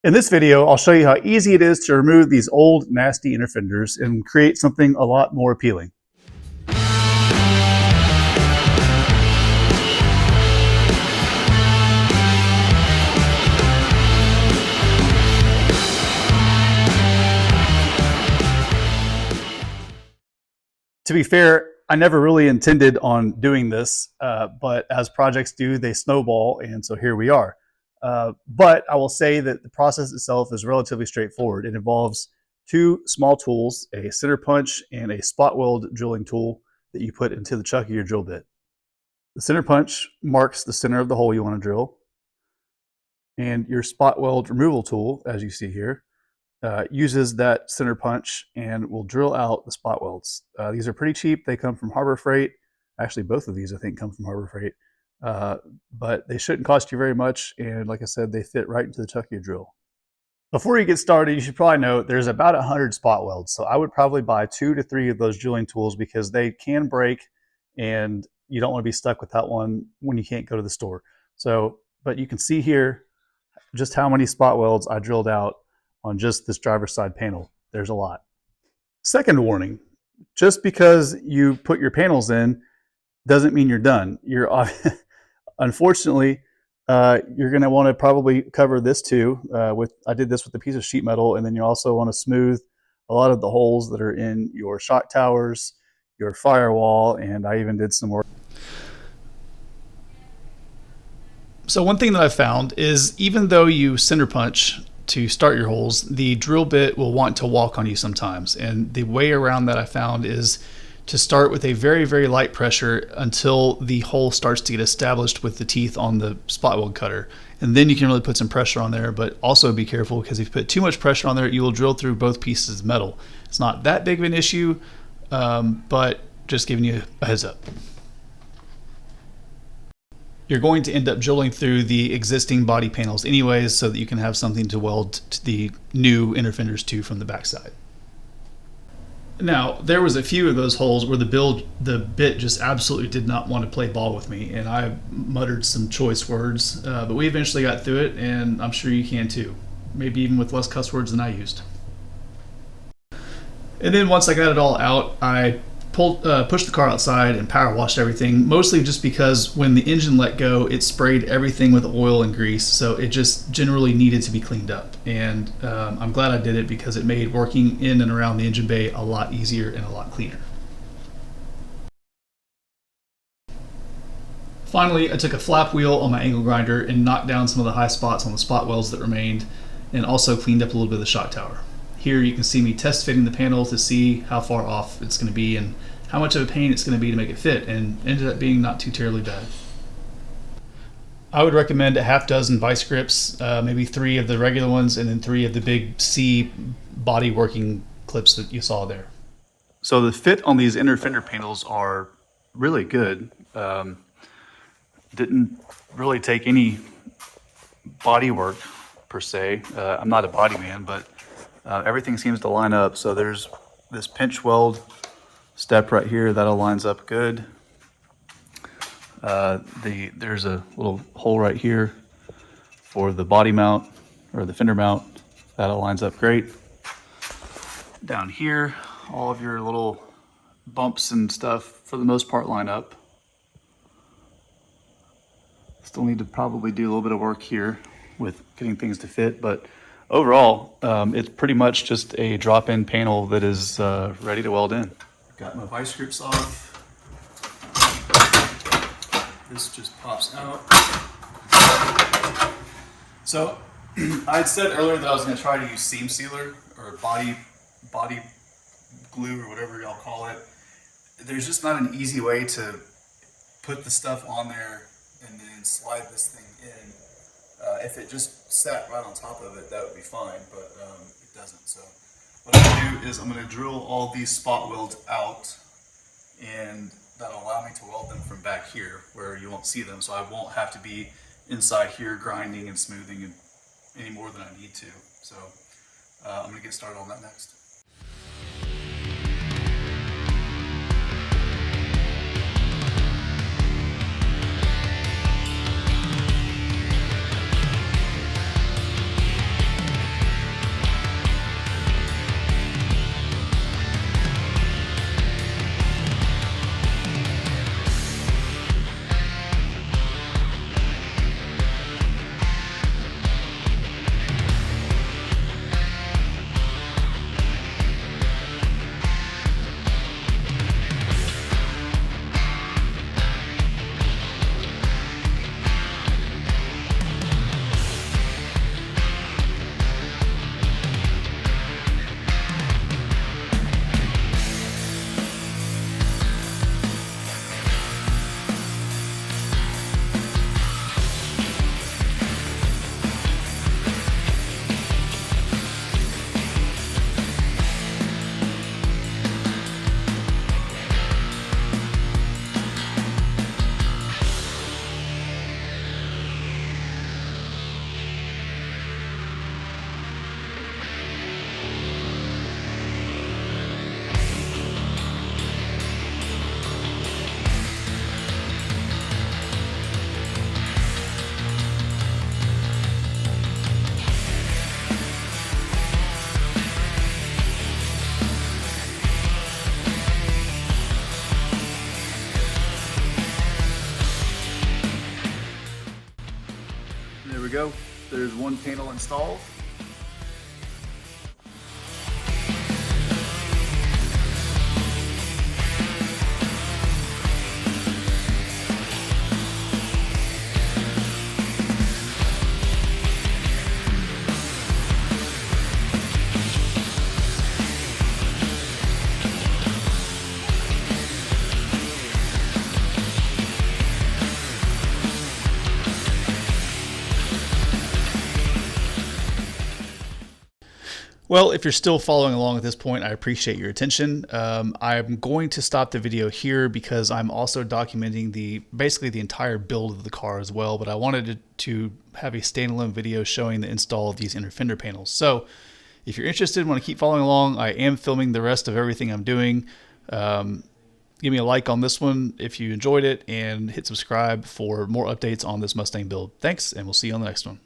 In this video, I'll show you how easy it is to remove these old, nasty inner fenders and create something a lot more appealing. To be fair, I never really intended on doing this, but as projects do, they snowball, and so here we are. But I will say that the process itself is relatively straightforward. It involves two small tools, a center punch and a spot weld drilling tool that you put into the chuck of your drill bit. The center punch marks the center of the hole you want to drill, and your spot weld removal tool, as you see here, uses that center punch and will drill out the spot welds. These are pretty cheap. They come from Harbor Freight. Actually, both of these I think come from Harbor Freight. But they shouldn't cost you very much, and like I said, they fit right into the chuck of your drill. Before you get started, you should probably know there's about 100 spot welds, so I would probably buy 2 to 3 of those drilling tools because they can break, and you don't want to be stuck with that one when you can't go to the store. So, but you can see here just how many spot welds I drilled out on just this driver's side panel. There's a lot. Second warning, just because you put your panels in doesn't mean you're done. Unfortunately, you're going to want to probably cover this too. I did this with a piece of sheet metal, and then you also want to smooth a lot of the holes that are in your shock towers, your firewall, and I even did some work. So one thing that I found is even though you center punch to start your holes, the drill bit will want to walk on you sometimes. And the way around that I found is to start with a very, very light pressure until the hole starts to get established with the teeth on the spot weld cutter. And then you can really put some pressure on there, but also be careful because if you put too much pressure on there, you will drill through both pieces of metal. It's not that big of an issue, but just giving you a heads up. You're going to end up drilling through the existing body panels anyways, so that you can have something to weld to the new inner fenders to from the backside. Now, there was a few of those holes where the bit just absolutely did not want to play ball with me, and I muttered some choice words, but we eventually got through it, and I'm sure you can too. Maybe even with less cuss words than I used. And then once I got it all out, I pushed the car outside and power washed everything, mostly just because when the engine let go, it sprayed everything with oil and grease, so it just generally needed to be cleaned up. And I'm glad I did it because it made working in and around the engine bay a lot easier and a lot cleaner. Finally, I took a flap wheel on my angle grinder and knocked down some of the high spots on the spot welds that remained, and also cleaned up a little bit of the shock tower. Here you can see me test fitting the panel to see how far off it's going to be and how much of a pain it's going to be to make it fit, and ended up being not too terribly bad. I would recommend a half dozen vice grips, maybe 3 of the regular ones, and then 3 of the big C body working clips that you saw there. So the fit on these inner fender panels are really good. Didn't really take any body work per se. I'm not a body man, but everything seems to line up. So there's this pinch weld step right here that aligns up good. There's a little hole right here for the body mount or the fender mount that aligns up great. Down here, all of your little bumps and stuff for the most part line up. Still need to probably do a little bit of work here with getting things to fit, but overall, it's pretty much just a drop-in panel that is ready to weld in. Got my vice grips off. This just pops out. So I had said earlier that I was going to try to use seam sealer or body glue or whatever y'all call it. There's just not an easy way to put the stuff on there and then slide this thing in. If it just sat right on top of it, that would be fine, but it doesn't. So what I'm going to do is I'm going to drill all these spot welds out, and that'll allow me to weld them from back here where you won't see them, so I won't have to be inside here grinding and smoothing any more than I need to. So I'm going to get started on that next. there's one panel installed. Well, if you're still following along at this point, I appreciate your attention. I'm going to stop the video here because I'm also documenting basically the entire build of the car as well, but I wanted to have a standalone video showing the install of these inner fender panels. So if you're interested, want to keep following along, I am filming the rest of everything I'm doing. Give me a like on this one if you enjoyed it, and hit subscribe for more updates on this Mustang build. Thanks, and we'll see you on the next one.